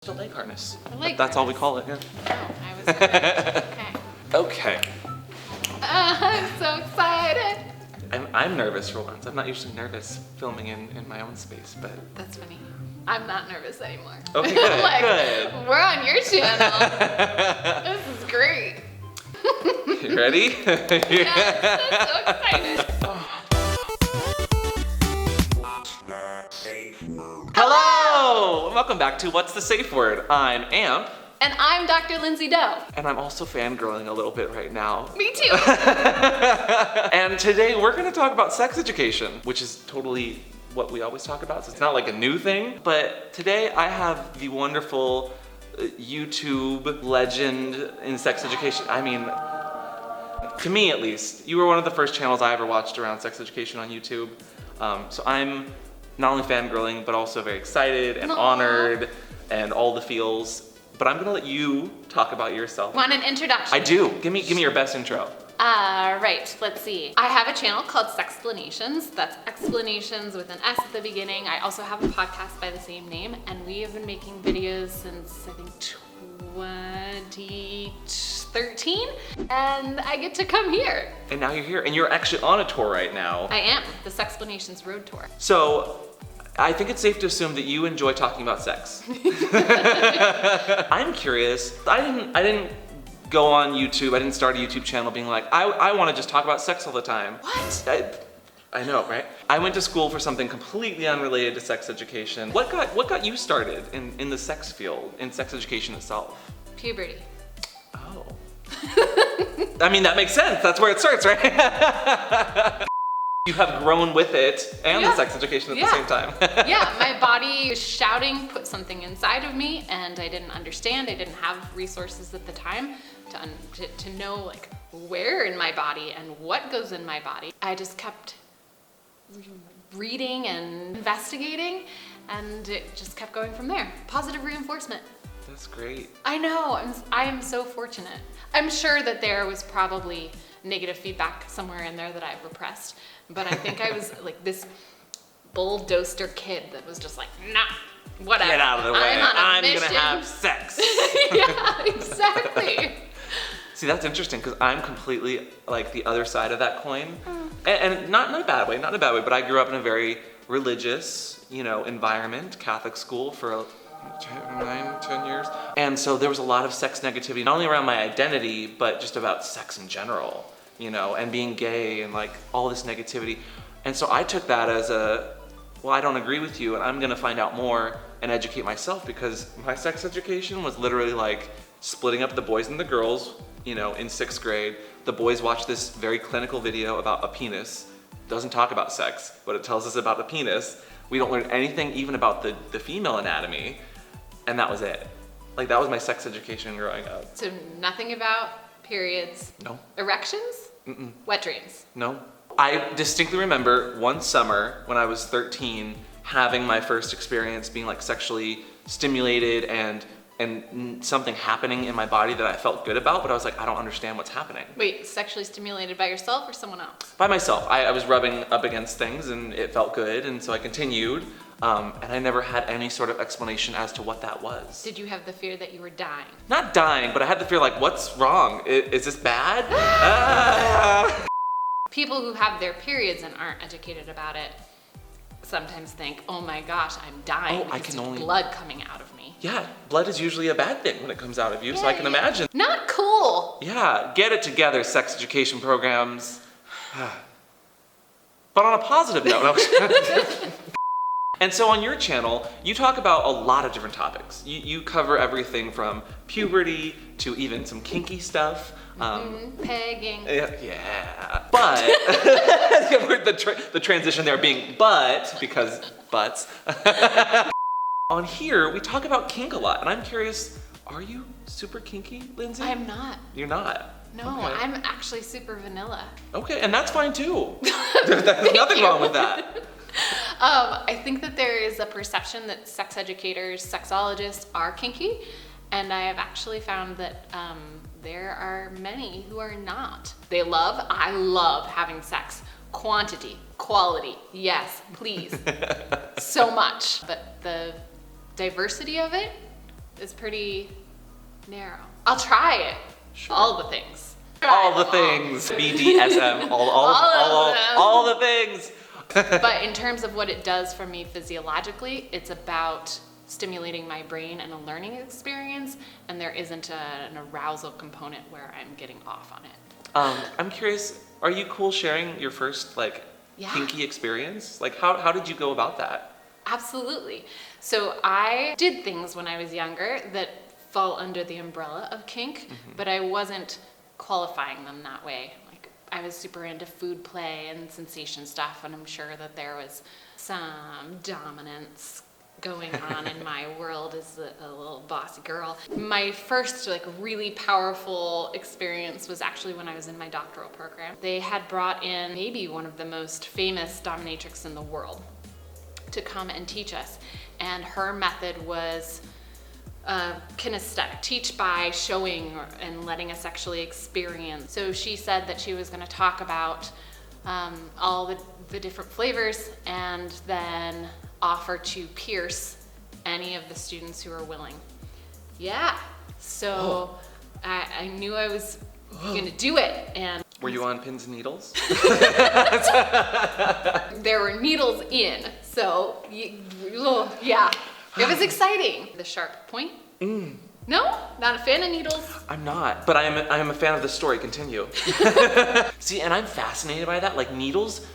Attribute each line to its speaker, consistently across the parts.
Speaker 1: The leg harness.
Speaker 2: That's
Speaker 1: all we call it, yeah.
Speaker 2: Oh, I was correct. Okay.
Speaker 1: Okay.
Speaker 2: I'm so excited.
Speaker 1: I'm nervous for once. I'm not usually nervous filming in my own space, but...
Speaker 2: That's funny. I'm not nervous anymore.
Speaker 1: Okay, good,
Speaker 2: Like,
Speaker 1: good.
Speaker 2: we're on your channel. This is great.
Speaker 1: You ready?
Speaker 2: Yes, I'm so excited.
Speaker 1: Hello! Welcome back to What's the Safe Word? I'm Amp.
Speaker 2: And I'm Dr. Lindsey Doe.
Speaker 1: And I'm also fangirling a little bit right now.
Speaker 2: Me too.
Speaker 1: And today we're gonna talk about sex education, which is totally what we always talk about, so it's not like a new thing. But today I have the wonderful YouTube legend in sex education. I mean, to me at least, you were one of the first channels I ever watched around sex education on YouTube. So I'm not only fangirling, but also very excited and honored and all the feels. But I'm gonna let you talk about yourself.
Speaker 2: Want an introduction?
Speaker 1: I do. Give me your best intro.
Speaker 2: Right, let's see. I have a channel called Sexplanations. That's explanations with an S at the beginning. I also have a podcast by the same name, and we have been making videos since, I think, 2013, and I get to come here.
Speaker 1: And now you're here, and you're actually on a tour right now.
Speaker 2: I am, the Sexplanations Road Tour.
Speaker 1: So, I think it's safe to assume that you enjoy talking about sex. I'm curious. I didn't go on YouTube. I didn't start a YouTube channel being like, I want to just talk about sex all the time.
Speaker 2: What?
Speaker 1: I know, right? I went to school for something completely unrelated to sex education. What got you started in the sex field, in sex education itself?
Speaker 2: Puberty.
Speaker 1: Oh. I mean, that makes sense. That's where it starts, right? You have grown with it and the sex education at the same time.
Speaker 2: Yeah, my body was shouting, put something inside of me, and I didn't understand. I didn't have resources at the time to know like where in my body and what goes in my body. I just kept reading and investigating, and it just kept going from there. Positive reinforcement.
Speaker 1: That's great.
Speaker 2: I know, I am so fortunate. I'm sure that there was probably negative feedback somewhere in there that I repressed, but I think I was like this bulldozer kid that was just like, nah, whatever.
Speaker 1: Get out of the way. I'm gonna have sex.
Speaker 2: Yeah, exactly.
Speaker 1: See, that's interesting because I'm completely like the other side of that coin, and not in a bad way, but I grew up in a very religious, environment, Catholic school for 10 years. And so there was a lot of sex negativity, not only around my identity, but just about sex in general, and being gay and like all this negativity. And so I took that as well, I don't agree with you, and I'm gonna find out more and educate myself, because my sex education was literally like splitting up the boys and the girls, in 6th grade. The boys watch this very clinical video about a penis. Doesn't talk about sex, but it tells us about a penis. We don't learn anything even about the female anatomy. And that was it. Like, that was my sex education growing up.
Speaker 2: So nothing about periods?
Speaker 1: No.
Speaker 2: Erections?
Speaker 1: Mm-mm.
Speaker 2: Wet dreams?
Speaker 1: No. I distinctly remember one summer when I was 13 having my first experience being like sexually stimulated and something happening in my body that I felt good about, but I was like, I don't understand what's happening.
Speaker 2: Wait, sexually stimulated by yourself or someone else?
Speaker 1: By myself. I was rubbing up against things and it felt good, and so I continued. And I never had any sort of explanation as to what that was.
Speaker 2: Did you have the fear that you were dying?
Speaker 1: Not dying, but I had the fear like, what's wrong? Is this bad? Ah!
Speaker 2: People who have their periods and aren't educated about it sometimes think, oh my gosh, I'm dying because there's blood coming out of me.
Speaker 1: Yeah, blood is usually a bad thing when it comes out of you, so I can imagine.
Speaker 2: Not cool.
Speaker 1: Yeah, get it together, sex education programs. But on a positive note, no. And so on your channel, you talk about a lot of different topics. You cover everything from puberty to even some kinky stuff.
Speaker 2: Pegging.
Speaker 1: Yeah. But, the transition there being but, because butts. On here, we talk about kink a lot, and I'm curious, are you super kinky, Lindsey?
Speaker 2: I'm not.
Speaker 1: You're not?
Speaker 2: No, okay. I'm actually super vanilla.
Speaker 1: Okay, and that's fine too. There's nothing wrong with that.
Speaker 2: I think that there is a perception that sex educators, sexologists are kinky, and I have actually found that there are many who are not. I love having sex. Quantity, quality, yes, please. So much. But the diversity of it is pretty narrow. I'll try it.
Speaker 1: Sure.
Speaker 2: All the things.
Speaker 1: All the things. BDSM. All the things.
Speaker 2: But in terms of what it does for me physiologically, it's about stimulating my brain and a learning experience, and there isn't an arousal component where I'm getting off on it.
Speaker 1: I'm curious, are you cool sharing your first
Speaker 2: Yeah.
Speaker 1: kinky experience? Like how did you go about that?
Speaker 2: Absolutely. So I did things when I was younger that fall under the umbrella of kink, but I wasn't qualifying them that way. Like I was super into food play and sensation stuff, and I'm sure that there was some dominance going on in my world as a little bossy girl. My first really powerful experience was actually when I was in my doctoral program. They had brought in maybe one of the most famous dominatrix in the world to come and teach us, and her method was kinesthetic, teach by showing and letting us actually experience. So she said that she was going to talk about all the different flavors and then offer to pierce any of the students who are willing. Yeah, so I knew I was gonna do it. And
Speaker 1: were you on pins and needles?
Speaker 2: there were needles in, so yeah, it was exciting. The sharp point. No, not a fan of needles.
Speaker 1: I'm not, but I am a fan of the story. Continue. See, and I'm fascinated by that. Like needles,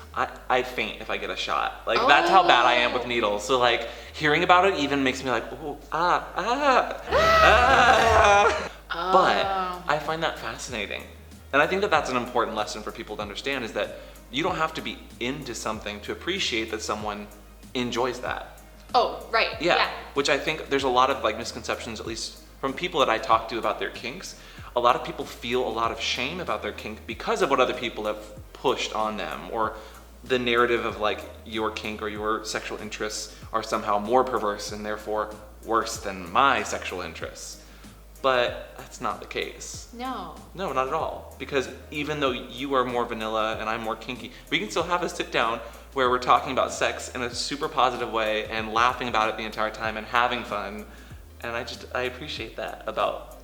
Speaker 1: I faint if I get a shot. Like that's how bad I am with needles. So like hearing about it even makes me like, oh, But I find that fascinating. And I think that that's an important lesson for people to understand, is that you don't have to be into something to appreciate that someone enjoys that.
Speaker 2: Oh, right.
Speaker 1: Yeah. Which I think there's a lot of misconceptions, at least from people that I talk to about their kinks. A lot of people feel a lot of shame about their kink because of what other people have pushed on them, or the narrative of your kink or your sexual interests are somehow more perverse and therefore worse than my sexual interests. But that's not the case.
Speaker 2: No,
Speaker 1: not at all. Because even though you are more vanilla and I'm more kinky, we can still have a sit down where we're talking about sex in a super positive way and laughing about it the entire time and having fun. And I appreciate that about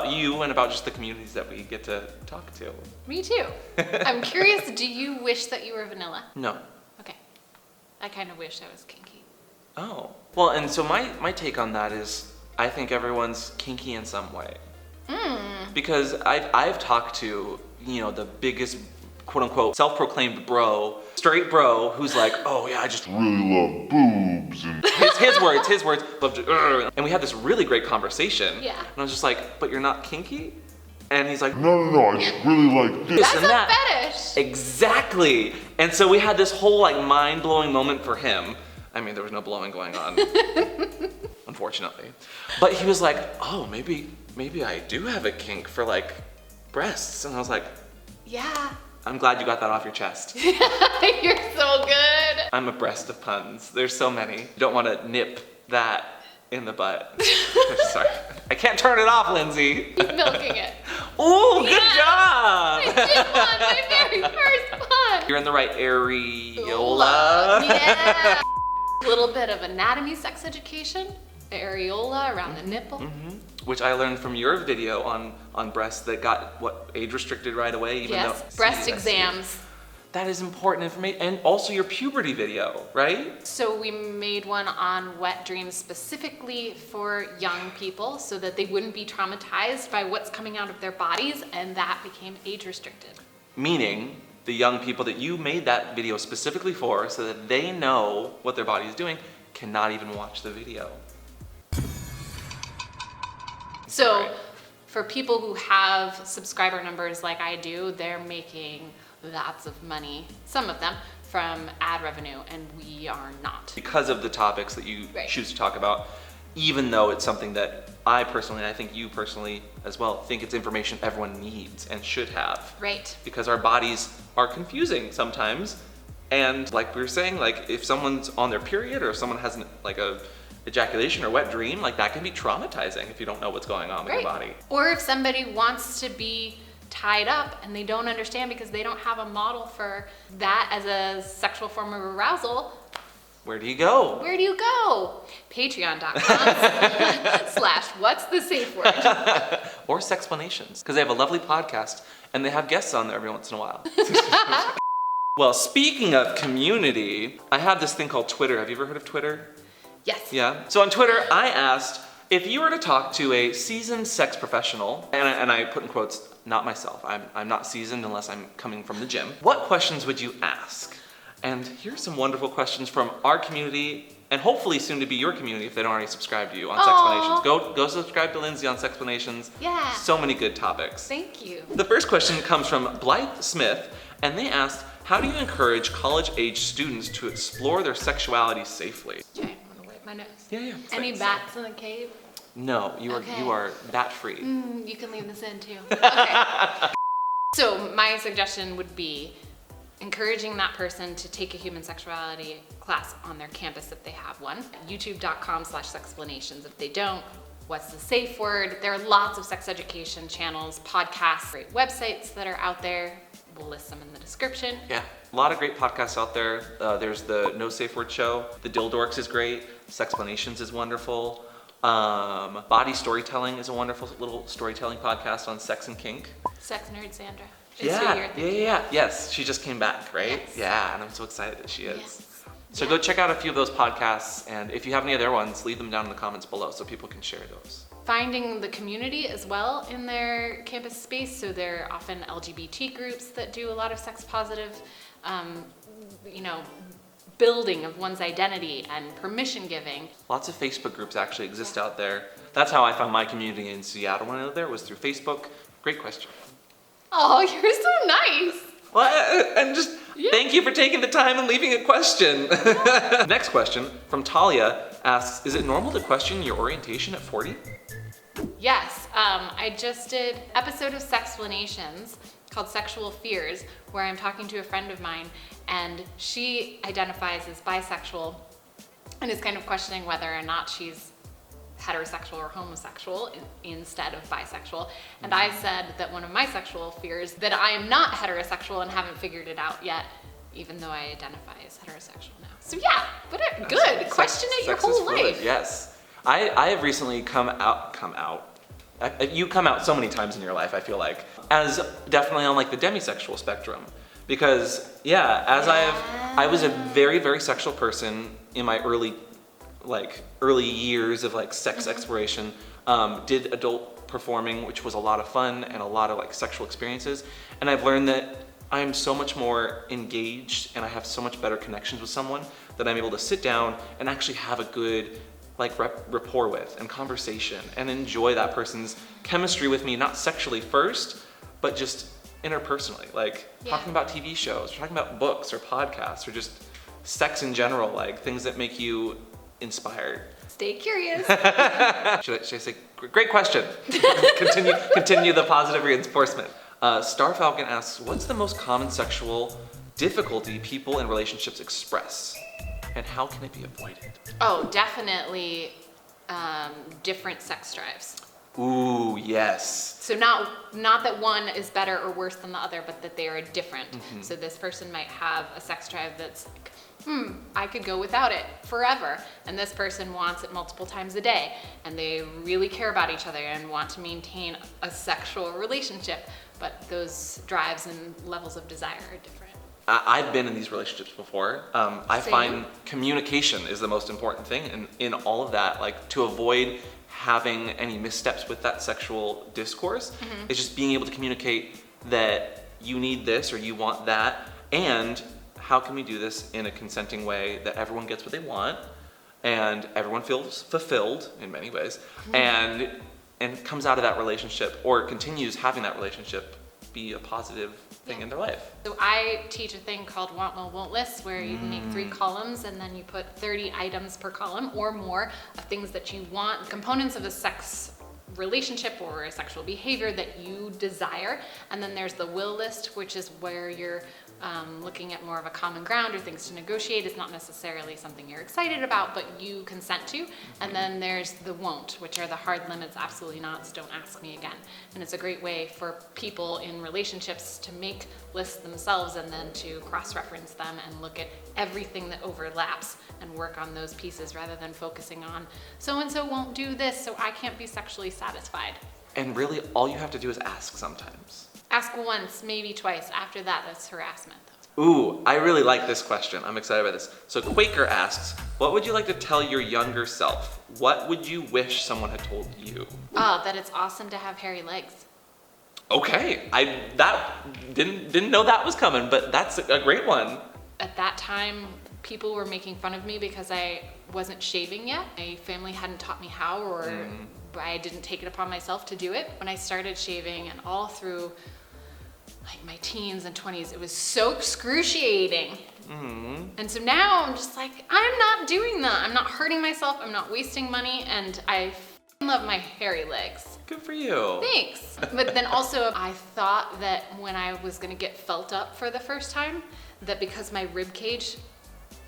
Speaker 1: you and about just the communities that we get to talk to.
Speaker 2: Me too. I'm curious, do you wish that you were vanilla?
Speaker 1: No.
Speaker 2: Okay. I kind of wish I was kinky.
Speaker 1: Oh. Well, and so my take on that is I think everyone's kinky in some way. Because I've talked to, the biggest quote unquote self-proclaimed bro, straight bro, who's like, oh yeah, I just really love boobs. And his words, love to, and we had this really great conversation.
Speaker 2: Yeah.
Speaker 1: And I was just like, but you're not kinky? And he's like,
Speaker 3: No, I just really like this.
Speaker 2: That's
Speaker 1: and
Speaker 2: a
Speaker 1: that.
Speaker 2: fetish.
Speaker 1: Exactly. And so we had this whole mind-blowing moment for him. I mean, there was no blowing going on, unfortunately. But he was like, oh, maybe I do have a kink for breasts. And I was like,
Speaker 2: Yeah.
Speaker 1: I'm glad you got that off your chest.
Speaker 2: You're so good.
Speaker 1: I'm a breast of puns. There's so many. You don't want to nip that in the butt. Sorry. I can't turn it off, Lindsay.
Speaker 2: Keep milking it.
Speaker 1: Ooh, good
Speaker 2: I
Speaker 1: job.
Speaker 2: did one, my very first pun.
Speaker 1: You're in the right areola.
Speaker 2: Yeah. A little bit of anatomy sex education. The areola around the nipple.
Speaker 1: Which I learned from your video on breasts that got age restricted right away, even though
Speaker 2: Breast
Speaker 1: See,
Speaker 2: exams.
Speaker 1: That is important information, and also your puberty video, right?
Speaker 2: So we made one on wet dreams specifically for young people so that they wouldn't be traumatized by what's coming out of their bodies, and that became age restricted.
Speaker 1: Meaning the young people that you made that video specifically for, so that they know what their body is doing, cannot even watch the video.
Speaker 2: So
Speaker 1: Right.
Speaker 2: for people who have subscriber numbers like I do, they're making lots of money, some of them, from ad revenue, and we are not.
Speaker 1: Because of the topics that you
Speaker 2: Right.
Speaker 1: choose to talk about, even though it's something that I personally, and I think you personally as well, think it's information everyone needs and should have.
Speaker 2: Right.
Speaker 1: Because our bodies are confusing sometimes. And like we were saying, if someone's on their period or if someone has a ejaculation or wet dream, that can be traumatizing if you don't know what's going on with your body.
Speaker 2: Or if somebody wants to be tied up and they don't understand because they don't have a model for that as a sexual form of arousal,
Speaker 1: Where do you go?
Speaker 2: Where do you go? Patreon.com/what's the safe word?
Speaker 1: Or Sexplanations, because they have a lovely podcast and they have guests on there every once in a while. Well, speaking of community, I have this thing called Twitter. Have you ever heard of Twitter?
Speaker 2: Yes.
Speaker 1: Yeah. So on Twitter, I asked if you were to talk to a seasoned sex professional, and I put in quotes, not myself. I'm not seasoned unless I'm coming from the gym. What questions would you ask? And here's some wonderful questions from our community, and hopefully soon to be your community if they don't already subscribe to you on Sexplanations. Go subscribe to Lindsey on Sexplanations.
Speaker 2: Yeah.
Speaker 1: So many good topics.
Speaker 2: Thank you.
Speaker 1: The first question comes from Blythe Smith, and they asked, how do you encourage college-age students to explore their sexuality safely?
Speaker 2: Okay, I'm gonna wipe my nose.
Speaker 1: Yeah.
Speaker 2: Any bats in the cave?
Speaker 1: No, you are bat-free.
Speaker 2: You can leave this in too. Okay. So my suggestion would be encouraging that person to take a human sexuality class on their campus if they have one. YouTube.com/Sexplanations if they don't. What's the safe word? There are lots of sex education channels, podcasts, great websites that are out there. We'll list them in the description.
Speaker 1: Yeah, a lot of great podcasts out there. There's the No Safe Word Show. The Dildorks is great. Sexplanations is wonderful. Body Storytelling is a wonderful little storytelling podcast on sex and kink.
Speaker 2: Sex Nerd Sandra. Is who you're thinking.
Speaker 1: Yes, she just came back, right?
Speaker 2: Yes.
Speaker 1: Yeah, and I'm so excited that she is.
Speaker 2: Yes.
Speaker 1: So go check out a few of those podcasts, and if you have any other ones, leave them down in the comments below so people can share those.
Speaker 2: Finding the community as well in their campus space. So there are often LGBT groups that do a lot of sex positive, building of one's identity and permission giving.
Speaker 1: Lots of Facebook groups actually exist out there. That's how I found my community in Seattle when I lived there, was through Facebook. Great question.
Speaker 2: Oh, you're so nice.
Speaker 1: Well, and just thank you for taking the time and leaving a question. Next question from Talia asks, is it normal to question your orientation at 40?
Speaker 2: Yes, I just did an episode of Sexplanations called Sexual Fears, where I'm talking to a friend of mine, and she identifies as bisexual and is kind of questioning whether or not she's heterosexual or homosexual instead of bisexual. And I said that one of my sexual fears that I am not heterosexual and haven't figured it out yet, even though I identify as heterosexual now. So yeah, but good. Question it your whole life.
Speaker 1: Yes. I have recently come out. You come out so many times in your life, I feel like, as definitely on like the demisexual spectrum. Because I was a very, very sexual person in my early years of like sex exploration. Did adult performing, which was a lot of fun and a lot of like sexual experiences. And I've learned that I'm so much more engaged and I have so much better connections with someone that I'm able to sit down and actually have a good like rapport with and conversation and enjoy that person's chemistry with me, not sexually first, but just interpersonally, like talking about TV shows, or talking about books or podcasts, or just sex in general, like things that make you inspired.
Speaker 2: Stay curious.
Speaker 1: Should I say, great question. Continue the positive reinforcement. Star Falcon asks, what's the most common sexual difficulty people in relationships express? And how can it be avoided?
Speaker 2: Oh, definitely different sex drives.
Speaker 1: Ooh, yes.
Speaker 2: So not that one is better or worse than the other, but that they are different.
Speaker 1: Mm-hmm.
Speaker 2: So this person might have a sex drive that's like, I could go without it forever. And this person wants it multiple times a day. And they really care about each other and want to maintain a sexual relationship. But those drives and levels of desire are different.
Speaker 1: I've been in these relationships before. I find communication is the most important thing in all of that. Like, to avoid having any missteps with that sexual discourse, it's just being able to communicate that you need this or you want that, and how can we do this in a consenting way that everyone gets what they want and everyone feels fulfilled in many ways, and comes out of that relationship or continues having that relationship be a positive thing in their life.
Speaker 2: So I teach a thing called Want, Will, Won't List, where you make 3 columns and then you put 30 items per column or more of things that you want, components of a sex relationship or a sexual behavior that you desire. And then there's the will list, which is where you're looking at more of a common ground or things to negotiate. It's not necessarily something you're excited about, but you consent to. And then there's the won't, which are the hard limits, absolutely not, so don't ask me again. And it's a great way for people in relationships to make lists themselves and then to cross-reference them and look at everything that overlaps and work on those pieces rather than focusing on so-and-so won't do this, so I can't be sexually satisfied.
Speaker 1: And really, all you have to do is ask sometimes.
Speaker 2: Ask once, maybe twice. After that, that's harassment.
Speaker 1: Ooh, I really like this question. I'm excited about this. So Quaker asks, what would you like to tell your younger self? What would you wish someone had told you?
Speaker 2: Oh, that it's awesome to have hairy legs.
Speaker 1: Okay, I didn't know that was coming, but that's a great one.
Speaker 2: At that time, people were making fun of me because I wasn't shaving yet. My family hadn't taught me how, or I didn't take it upon myself to do it. When I started shaving and all through like my teens and 20s, it was so excruciating. And so now I'm just like, I'm not doing that. I'm not hurting myself. I'm not wasting money. And I love my hairy legs.
Speaker 1: Good for you.
Speaker 2: Thanks. But then also I thought that when I was gonna get felt up for the first time, that because my rib cage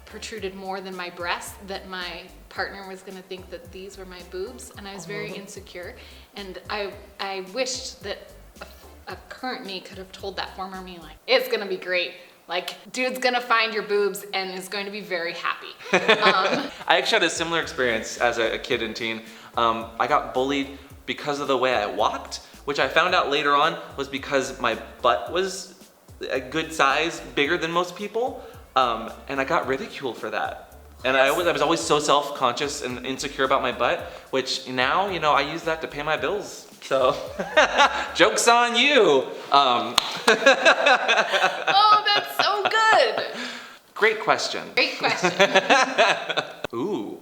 Speaker 2: protruded more than my breast, that my partner was gonna think that these were my boobs, and I was very insecure. And I wished that a current me could have told that former me, like, it's gonna be great. Like, dude's gonna find your boobs and is going to be very happy.
Speaker 1: I actually had a similar experience as a kid and teen. I got bullied because of the way I walked, which I found out later on was because my butt was a good size, bigger than most people, and I got ridiculed for that. And I was always so self-conscious and insecure about my butt, which now, I use that to pay my bills. So, joke's on you.
Speaker 2: Oh, that's so good.
Speaker 1: Great question.
Speaker 2: Great question.
Speaker 1: Ooh.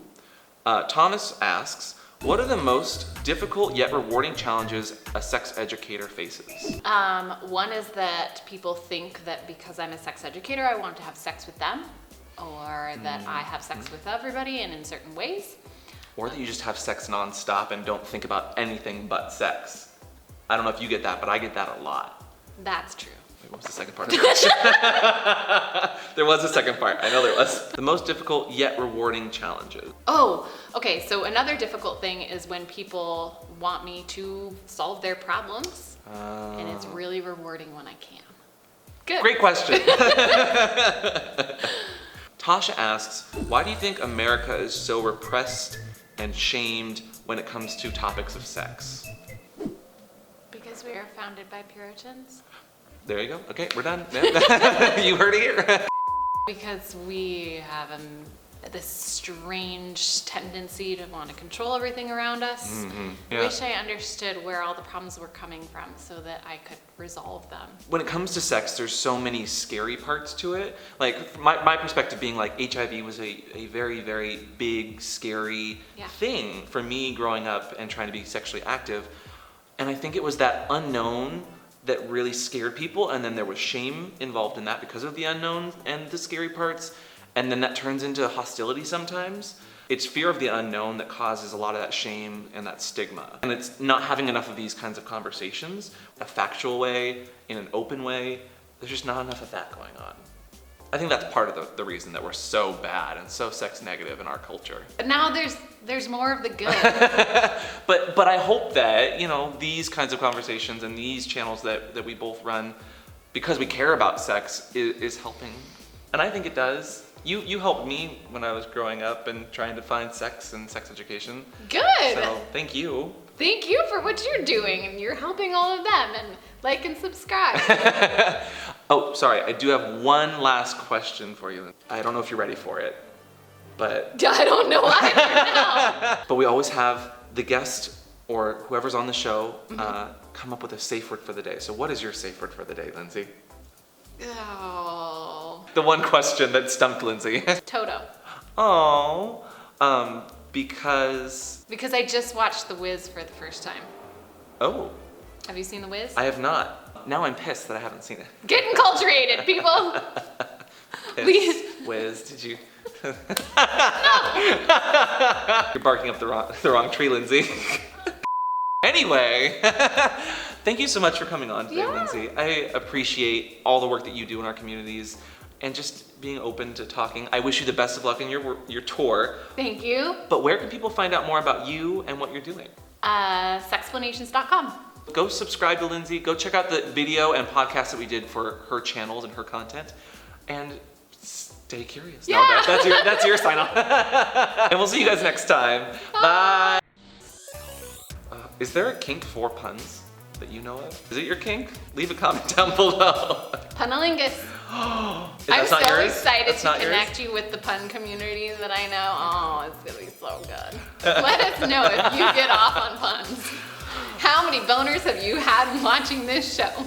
Speaker 1: Thomas asks, what are the most difficult yet rewarding challenges a sex educator faces?
Speaker 2: One is that people think that because I'm a sex educator, I want to have sex with them, or that I have sex with everybody and in certain ways.
Speaker 1: Or that you just have sex nonstop and don't think about anything but sex. I don't know if you get that, but I get that a lot.
Speaker 2: That's true.
Speaker 1: Wait, what was the second part of the question? There was a second part. I know there was. The most difficult yet rewarding challenges.
Speaker 2: Oh, okay. So another difficult thing is when people want me to solve their problems, and it's really rewarding when I can. Good.
Speaker 1: Great question. Tasha asks, why do you think America is so repressed and shamed when it comes to topics of sex?
Speaker 2: Because we are founded by Puritans.
Speaker 1: There you go. Okay, we're done. You heard it here.
Speaker 2: Because we have this strange tendency to want to control everything around us.
Speaker 1: Yeah.
Speaker 2: I wish I understood where all the problems were coming from so that I could resolve them.
Speaker 1: When it comes to sex, there's so many scary parts to it. Like, my perspective being like HIV was a very, very big, scary thing for me growing up and trying to be sexually active. And I think it was that unknown that really scared people, and then there was shame involved in that because of the unknown and the scary parts, and then that turns into hostility sometimes. It's fear of the unknown that causes a lot of that shame and that stigma. And it's not having enough of these kinds of conversations, a factual way, in an open way. There's just not enough of that going on. I think that's part of the reason that we're so bad and so sex negative in our culture.
Speaker 2: But now there's more of the good.
Speaker 1: But I hope that, these kinds of conversations and these channels that we both run, because we care about sex, is helping. And I think it does. You helped me when I was growing up and trying to find sex and sex education.
Speaker 2: Good.
Speaker 1: So thank you.
Speaker 2: Thank you for what you're doing, and you're helping all of them, and like and subscribe.
Speaker 1: Oh, sorry, I do have one last question for you. I don't know if you're ready for it, but...
Speaker 2: I don't know either now.
Speaker 1: But we always have the guest or whoever's on the show come up with a safe word for the day. So what is your safe word for the day, Lindsay?
Speaker 2: Oh.
Speaker 1: The one question that stumped Lindsay.
Speaker 2: Toto.
Speaker 1: Oh, because...
Speaker 2: Because I just watched The Wiz for the first time.
Speaker 1: Oh.
Speaker 2: Have you seen The Wiz?
Speaker 1: I have not. Now I'm pissed that I haven't seen it.
Speaker 2: Get enculturated, people.
Speaker 1: Piss, Wiz, did you? No. You're barking up the wrong tree, Lindsay. Anyway. Anyway, thank you so much for coming on today,
Speaker 2: Yeah.
Speaker 1: Lindsay. I appreciate all the work that you do in our communities and just being open to talking. I wish you the best of luck in your tour.
Speaker 2: Thank you.
Speaker 1: But where can people find out more about you and what you're doing?
Speaker 2: Sexplanations.com.
Speaker 1: Go subscribe to Lindsay. Go check out the video and podcast that we did for her channels and her content. And stay curious.
Speaker 2: Yeah.
Speaker 1: No, that's your sign off. And we'll see you guys next time. Bye. Is there a kink for puns that you know of? Is it your kink? Leave a comment down below.
Speaker 2: Punalingus.
Speaker 1: Is
Speaker 2: I'm
Speaker 1: that not
Speaker 2: so
Speaker 1: yours?
Speaker 2: excited
Speaker 1: That's
Speaker 2: to
Speaker 1: not yours?
Speaker 2: connect you with the pun community that I know. Oh, it's gonna be so good. Let us know if you get off on puns. How many boners have you had watching this show?